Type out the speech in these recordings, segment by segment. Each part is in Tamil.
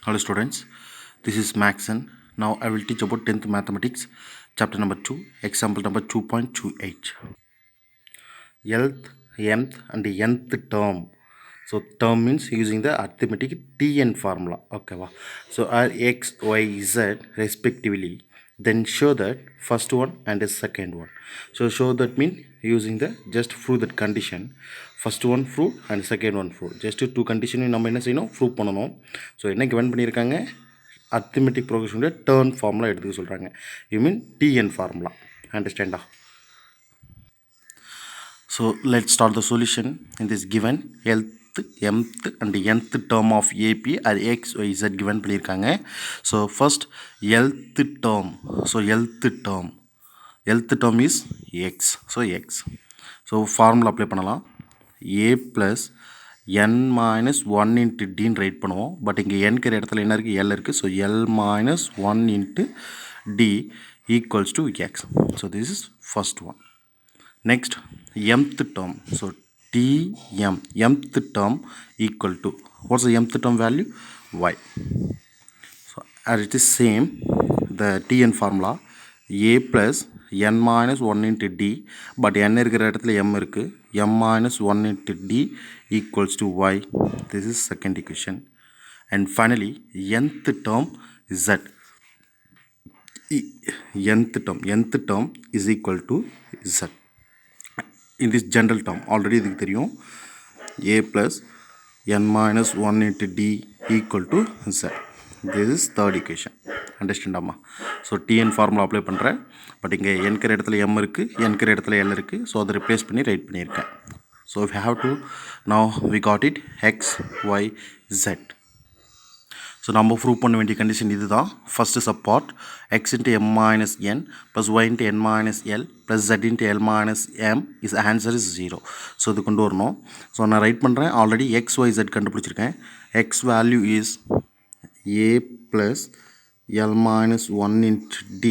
Hello students, this is Maxon. Now I will teach about 10th mathematics, chapter number 2, example number 2.28. Lth, mth and nth term. So term means using the arithmetic Tn formula. Okay, so are x, y, z respectively. Then show that first one and the second one. So show that mean using the just prove that condition. First one prove and second one prove. Just two condition நம்ம என்ன செய்யணும் prove பண்ணணும். So என்ன given பண்ணியிருக்காங்க arithmetic progression turn formula எடுத்துக்க சொல்றாங்க. You mean Tn formula. Understand? So let's start the solution in this given Lth, mth and nth term of AP or x, y, z given பண்ணியிருக்காங்க. So first Lth term. So Lth term is x. So x. So formula apply பண்ணலாம். A plus n minus 1 into d ன்னு ரைட் பண்ணுவோம். பட் இங்கே n இருக்கிற இடத்துல என்ன இருக்குது L இருக்குது. So L minus 1 into d equals to x. So this is first one. Next mth term. So Tm, mth term equal to, what's the mth term value? Y. So as it is same, the Tn formula a plus n minus 1 into d, but n இருக்கிற இடத்துல m இருக்கு, m minus 1 into d equals to y. This is second equation. And finally nth term z. Nth term is equal to z. In this general term already இதுக்கு தெரியும் a plus n minus 1 into d equal to z. This is third equation. Understand amma? So Tn formula apply பண்ணுறேன். பட் இங்கே n இருக்கிற இடத்துல m இருக்குது, n இருக்கிற இடத்துல l இருக்குது. ஸோ அதை ரிப்ளேஸ் பண்ணி ரைட் பண்ணியிருக்கேன். So we have to, now we got it x, y, z. So நம்ம ப்ரூவ் பண்ண வேண்டிய கண்டிஷன் இது தான். First சப்பார்ட் x into m minus n plus y into n minus l plus z into l minus m is answer is 0. So இது கொண்டு வரணும். ஸோ நான் ரைட் பண்ணுறேன். Already x, y, z கண்டுபிடிச்சிருக்கேன். x value is a plus l minus 1 into d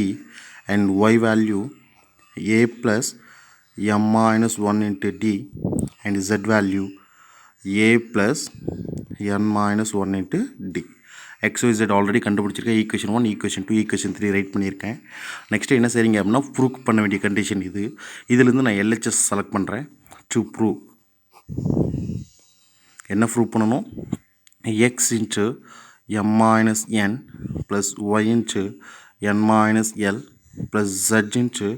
and y value a plus m minus 1 into d and z value a plus n minus 1 into d. x, y, z already கண்டுபிடிச்சிருக்கேன். ஈக்குவேஷன் 1, ஈக்குவேஷன் 2, ஈக்குவேஷன் 3 ரைட் பண்ணியிருக்கேன். நெக்ஸ்ட்டு என்ன செய்றீங்க அப்படின்னா ப்ரூவ் பண்ண வேண்டிய கண்டிஷன் இது. இதிலேருந்து நான் LHS செலக்ட் பண்ணுறேன். டு ப்ரூவ் என்ன ப்ரூவ் பண்ணணும்? x into m minus n plus y into n minus l plus z into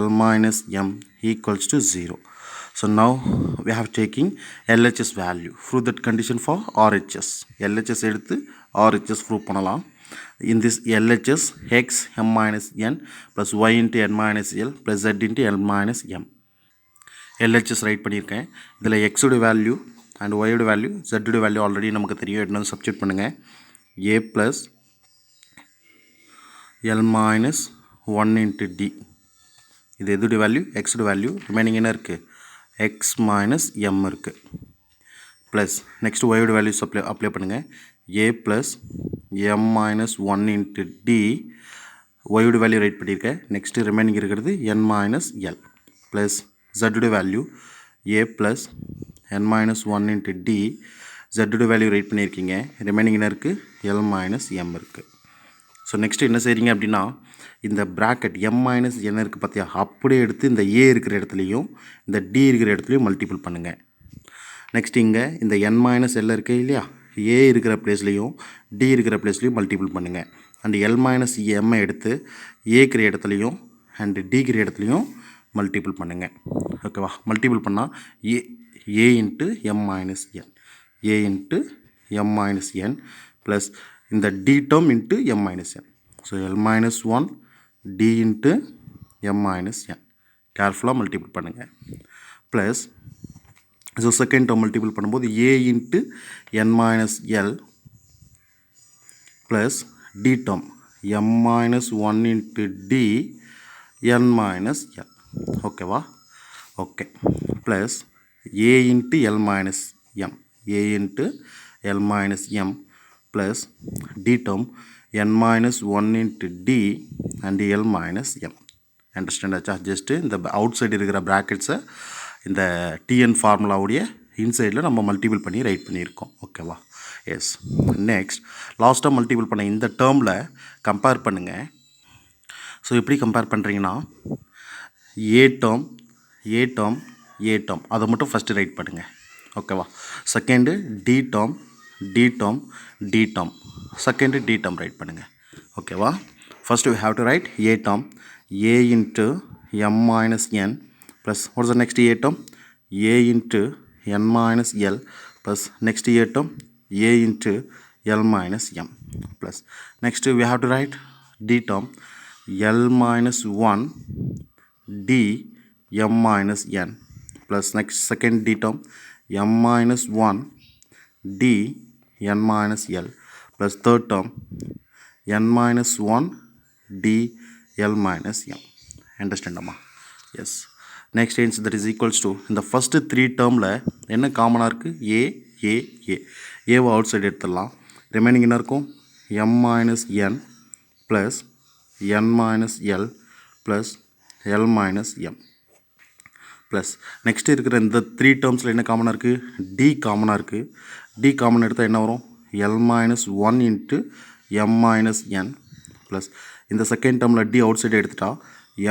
l minus m equals to 0. So now we have taking LHS value. Prove that condition for RHS. LHS எடுத்து RHS prove பண்ணலாம். In this LHS x m minus n plus y into n minus l plus z into l minus m. LHS right பண்ணியிருக்கேன். இதில் x உடைய வேல்யூ அண்ட் y உடைய வேல்யூ z உடைய வேல்யூ ஆல்ரெடி நமக்கு தெரியும். என்ன சப்ஸ்டிட்யூட் பண்ணுங்கள். a plus l minus 1 into d. இது எதுடைய வேல்யூ? x உடைய வேல்யூ. ரிமைனிங் என்ன இருக்குது? x minus m இருக்குது. ப்ளஸ் நெக்ஸ்ட் y உடைய வேல்யூஸ் அப்ளை பண்ணுங்கள். a plus m minus 1 into d. y உடைய வேல்யூ ரைட் பண்ணியிருக்கேன். நெக்ஸ்ட்டு ரிமைனிங் இருக்கிறது n minus l plus z உடைய value a plus n minus 1 into d. z உடைய வேல்யூ ரைட் பண்ணியிருக்கீங்க. ரிமைனிங் என்ன இருக்குது? l minus m இருக்குது. ஸோ நெக்ஸ்ட்டு என்ன செய்கிறீங்க அப்படின்னா இந்த ப்ராக்கெட் m மைனஸ் n இருக்குது பார்த்தியா, அப்படியே எடுத்து இந்த a இருக்கிற இடத்துலையும் இந்த d இருக்கிற இடத்துலையும் மல்டிபிள் பண்ணுங்கள். நெக்ஸ்ட் இங்கே இந்த n மைனஸ் l இருக்கு இல்லையா, a இருக்கிற பிளேஸ்லையும் d இருக்கிற பிளேஸ்லையும் மல்டிபிள் பண்ணுங்கள். அண்ட் l மைனஸ் m எடுத்து a இருக்கிற இடத்துலையும் அண்ட் d இருக்கிற இடத்துலையும் மல்டிபிள் பண்ணுங்கள். ஓகேவா? மல்டிபிள் பண்ணால் a into m minus n, a into m minus n plus இந்த d term into m minus n. So l minus 1 d into m minus n. கேர்ஃபுல்லாக மல்டிபிள் பண்ணுங்கள். Plus so second term multiple பண்ணும்போது a into n minus l plus d term m minus 1 into d n minus l. ஓகேவா? Okay. Plus a into l minus m, a into l minus m plus d term n minus 1 into d and l minus m. Understand ஆச்சா? ஜஸ்ட்டு இந்த அவுட் சைடு இருக்கிற ப்ராக்கெட்ஸை இந்த Tn ஃபார்முலாவுடைய இன்சைடில் நம்ம மல்டிபிள் பண்ணி ரைட் பண்ணியிருக்கோம். ஓகேவா? எஸ். நெக்ஸ்ட் லாஸ்ட்டாக மல்டிபிள் பண்ண இந்த டேர்மில் கம்பேர் பண்ணுங்கள். ஸோ எப்படி கம்பேர் பண்ணுறீங்கன்னா A term A term A term அதை மட்டும் ஃபஸ்ட்டு ரைட் பண்ணுங்கள். ஓகேவா. Second T term T term T term second T term write பண்ணுங்கள். ஓகேவா. First we have to write A term a into m minus n plus what is the next a term a into n minus l plus next a term a into l minus m plus next we have to write d term l minus 1 d m minus n plus next second d term m minus 1 d n minus l plus third term n minus 1 d L minus M. Understand amma? Yes. Next hence that is equals to in the first three termல என்ன காமனாக இருக்குது a a a ஏவை அவுட் சைடு எடுத்துடலாம். ரிமைனிங் என்ன இருக்கும் m minus n plus n minus l plus l minus m plus next இருக்கிற இந்த த்ரீ டேர்ம்ஸில் என்ன காமனாக இருக்குது d காமனாக இருக்குது. d காமன் எடுத்தால் என்ன வரும் l minus 1 into m minus n plus இந்த செகண்ட் டேர்மில் டி அவுட் சைடு எடுத்துட்டா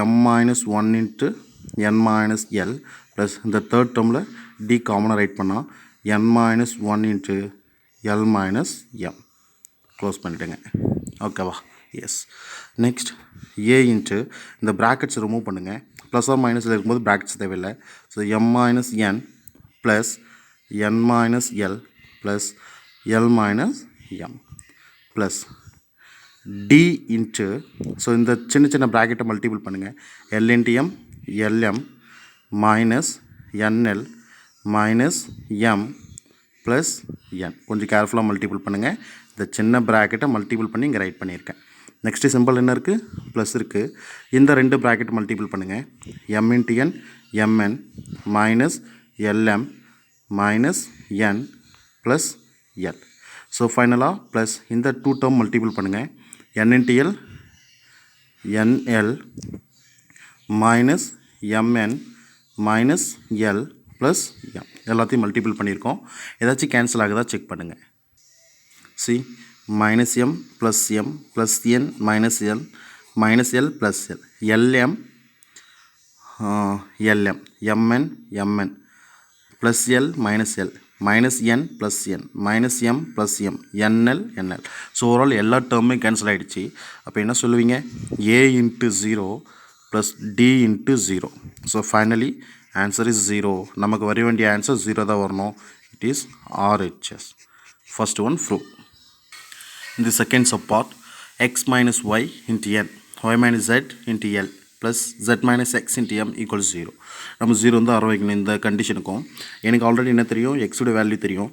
m minus 1 into n minus l plus இந்த தேர்ட் டேர்மில் டி காமனாக ரைட் பண்ணால் n minus 1 into l minus m close பண்ணிவிடுங்க. ஓகேவா. எஸ். நெக்ஸ்ட் ஏ இன்ட்டு இந்த ப்ராக்கெட்ஸ் ரிமூவ் பண்ணுங்கள். ப்ளஸ் ஆர் மைனஸில் இருக்கும்போது ப்ராக்கெட்ஸ் தேவையில்லை. So m minus n plus n minus l plus l minus m plus d into so இந்த சின்ன சின்ன ப்ராக்கெட்டை மல்டிபிள் பண்ணுங்கள். l into m lm minus nl minus m plus n கொஞ்சம் கேர்ஃபுல்லாக மல்டிபிள் பண்ணுங்கள். இந்த சின்ன ப்ராக்கெட்டை மல்டிபிள் பண்ணி இங்கே ரைட் பண்ணியிருக்கேன். நெக்ஸ்ட்டு சிம்பிள் என்ன இருக்குது ப்ளஸ் இருக்குது. இந்த ரெண்டு ப்ராக்கெட் மல்டிபிள் பண்ணுங்கள். m into n mn minus lm minus n plus l. So ஃபைனலாக ப்ளஸ் இந்த டூ டேர்ம் மல்டிபிள் பண்ணுங்கள். n into l nl minus mn minus l plus m எல்லாத்தையும் மல்டிபிள் பண்ணியிருக்கோம். ஏதாச்சும் கேன்சல் ஆகுதா செக் பண்ணுங்கள். C minus m plus m plus n minus l minus l plus l lm lm mn mn plus l minus l minus n plus n minus m plus m nl nl. So overall எல்லா டேர்மே கேன்சல் ஆகிடுச்சு. அப்போ என்ன சொல்லுவீங்க a into 0 plus d into 0. So finally answer is 0. நமக்கு வர வேண்டிய ஆன்சர் 0 தான் வரணும். It is RHS. First one prove. இந்த second sub part x minus y into n y minus z into l plus z minus x into m equals 0. நம்ம 0 வந்து ஆரம்பிக்கணும் இந்த கண்டிஷனுக்கும். எனக்கு ஆல்ரெடி என்ன தெரியும் எக்ஸோட வேல்யூ தெரியும்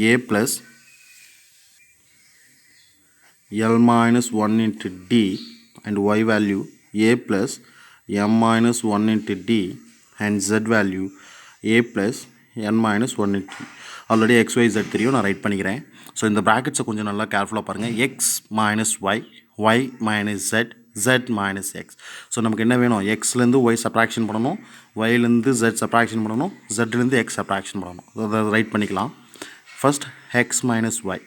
a plus l minus 1 into d and y value a plus m minus 1 into d and z value a plus n minus 1 into d. Already x y z தெரியும், நான் ரைட் பண்ணிக்கிறேன். ஸோ இந்த ப்ராக்கெட்ஸை கொஞ்சம் நல்லா கேர்ஃபுல்லாக பாருங்கள். x minus y y minus z z minus x. So நமக்கு என்ன வேணும் எக்ஸ்லேருந்து y சப்ராக்ஷன் பண்ணணும், yலேருந்து z சப்ராக்ஷன் பண்ணணும், zலேருந்து x சப்ராக்ஷன் பண்ணணும். அதை ரைட் பண்ணிக்கலாம். First x minus y.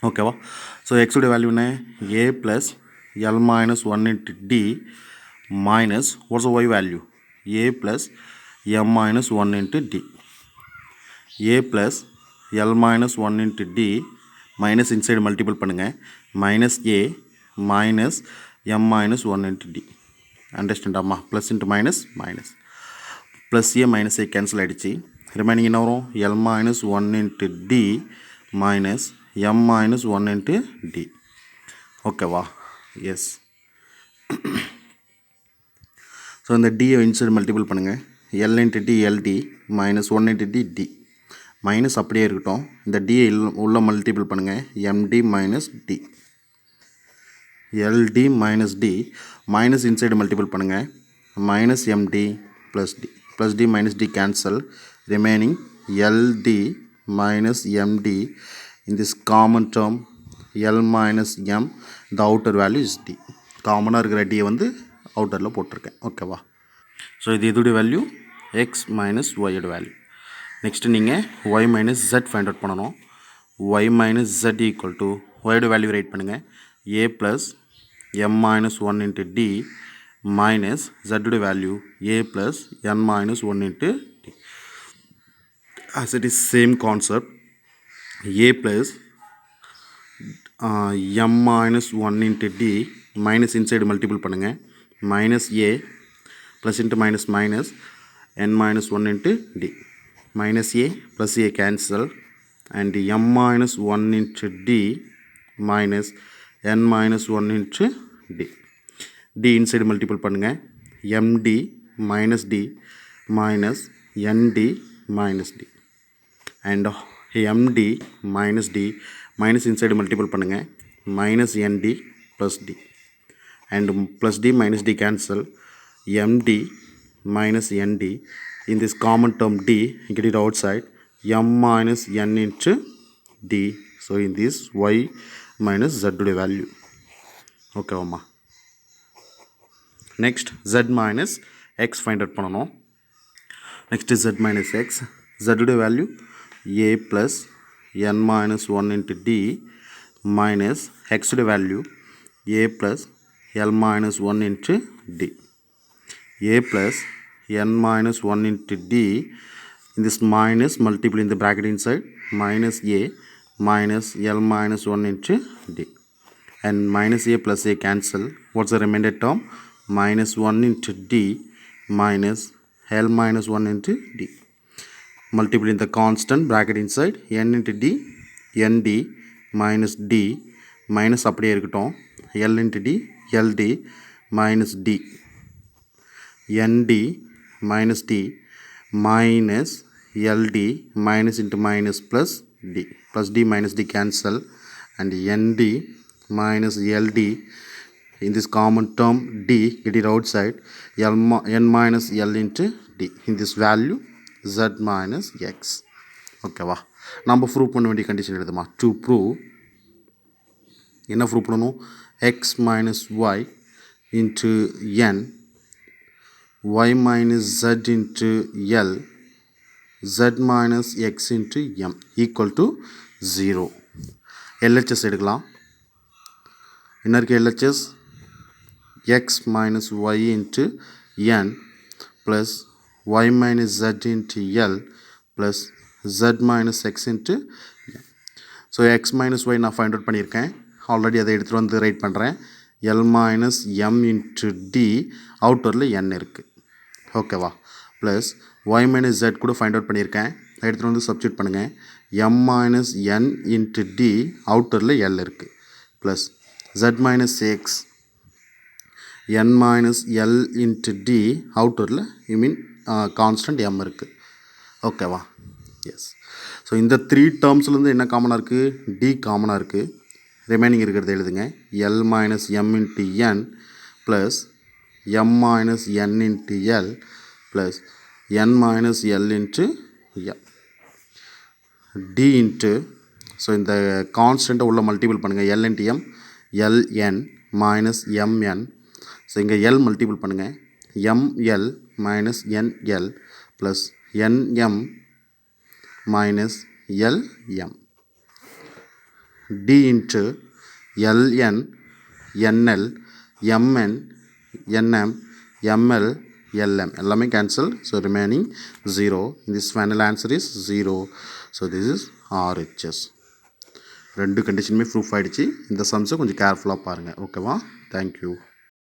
ஓகேவா. ஸோ எக்ஸோடைய வேல்யூ என்ன a plus l minus 1 into d minus what's the y value a plus m minus 1 into d. a plus l minus 1 into d minus inside multiple பண்ணுங்கள். Minus a minus m minus 1 into d. அண்டர்ஸ்டாண்டாமா. Plus into minus minus plus a minus a cancel ஆகிடுச்சு. ரிமைனிங் என்ன வரும் l minus 1 into d minus m minus 1 into d. ஓகேவா. எஸ். ஸோ இந்த d இன்சைடு மல்டிபிள் பண்ணுங்கள். l into d ld minus 1 into d d minus அப்படியே இருக்கட்டும். இந்த d உள்ள மல்டிபிள் பண்ணுங்கள். md minus d ld minus d minus inside multiple பண்ணுங்கள். Minus md plus d plus d minus d cancel. Remaining ld minus md in this common term l minus m the outer value is d. காமனாக இருக்கிற d வந்து அவுட்டரில் போட்டிருக்கேன். ஓகேவா. ஸோ இது இதோடைய வேல்யூ x மைனஸ் ஒயோட வேல்யூ. நெக்ஸ்ட்டு நீங்கள் y minus z find out பண்ணணும். y minus z equal to y value write பண்ணுங்கள் a plus m minus 1 into d minus z value a plus n minus 1 into d. As it is same concept, a plus m minus 1 into d minus inside multiple பண்ணுங்கள் minus a plus into minus minus n minus 1 into d minus a plus a cancel and m minus 1 into d minus n minus 1 into d. d inside multiple பண்ணுங்க md minus d minus nd minus d and md minus d minus inside multiple பண்ணுங்க minus nd plus d and plus d minus d cancel md minus nd in this common term d get it outside m minus n into d. So in this y minus z value. Okay amma. Next z minus x find out பண்ணனும். Next is z minus x. Z value a plus n minus 1 into d minus x value a plus l minus 1 into d. a plus n minus 1 into d in this minus multiple in the bracket inside minus a minus l minus 1 into d and minus a plus a cancel. What's the remainder term? Minus 1 into d minus l minus 1 into d. Multiple in the constant bracket inside n into d nd minus d minus அப்படியே இருக்கட்டும் l into d ld minus d nd minus d minus ld minus into minus plus d minus d cancel and nd minus ld in this common term d get it outside n minus l into d in this value z minus x. Okay வா நம்ம ப்ரூவ் பண்ண வேண்டிய கண்டிஷன் எழுதுமா to prove என்ன ப்ரூவ் பண்ணணும் x minus y into n y minus z into l z minus x into m equal to 0. LHS எடுக்கலாம் என்ன இருக்கு LHS x minus y into n plus y minus z into l plus z minus x into m. So x minus y நான் find out பண்ணியிருக்கேன் ஆல்ரெடி அதை எடுத்துகிட்டு வந்து ரைட் பண்ணுறேன் l minus m into d அவுட்டரில் n இருக்குது ஓகேவா ப்ளஸ் y minus z கூட ஃபைண்ட் அவுட் பண்ணியிருக்கேன் எடுத்துகிட்டு வந்து சப்ஸ்டியூட் பண்ணுங்கள் m minus n into d அவுட்டரில் l இருக்குது plus z minus x n minus l into d அவுட்டரில் கான்ஸ்டன்ட் m இருக்குது ஓகேவா எஸ் ஸோ இந்த த்ரீ டேர்ம்ஸ்லேருந்து என்ன காமனாக இருக்குது d காமனாக இருக்குது ரிமைனிங் இருக்கிறத எழுதுங்க l minus m into n plus m minus n into l plus n minus l into m d into so இந்த கான்ஸ்டண்ட்டை உள்ள மல்டிபிள் பண்ணுங்கள் l into m ln minus mn so இங்கே l மல்டிபிள் பண்ணுங்கள் ml minus nl plus nm minus lm d into ln nl mn nm ml lm எல்லாமே cancel so remaining 0 this final answer is 0. so this is RHS. ரெண்டு கண்டிஷனுமே ப்ரூஃப் ஆகிடுச்சு இந்த சம்ஸை கொஞ்சம் கேர்ஃபுல்லாக பாருங்கள் ஓகேவா தேங்க்யூ.